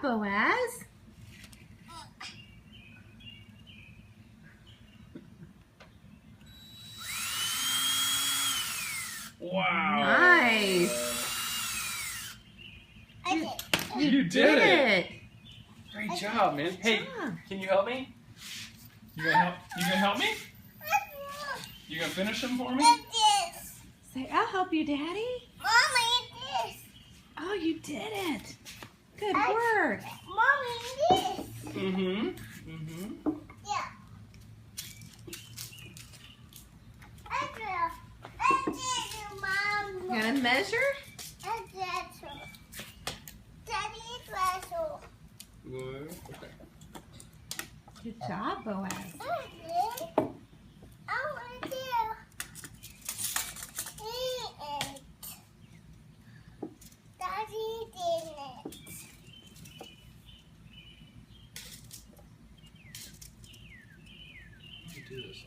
Boaz. Wow. Nice. You did it. it. Great job, man. Good Hey, job. can you help me? You gonna help me? You gonna finish them for me? Say, I'll help you, Daddy. Mommy, this. Oh, you did it. Good work. Mommy, this. Mm-hmm. Yeah. Mom. Gonna measure? Daddy's vessel. Good. Okay. Good job, Boaz. I want to eat it. Daddy did it. You do this.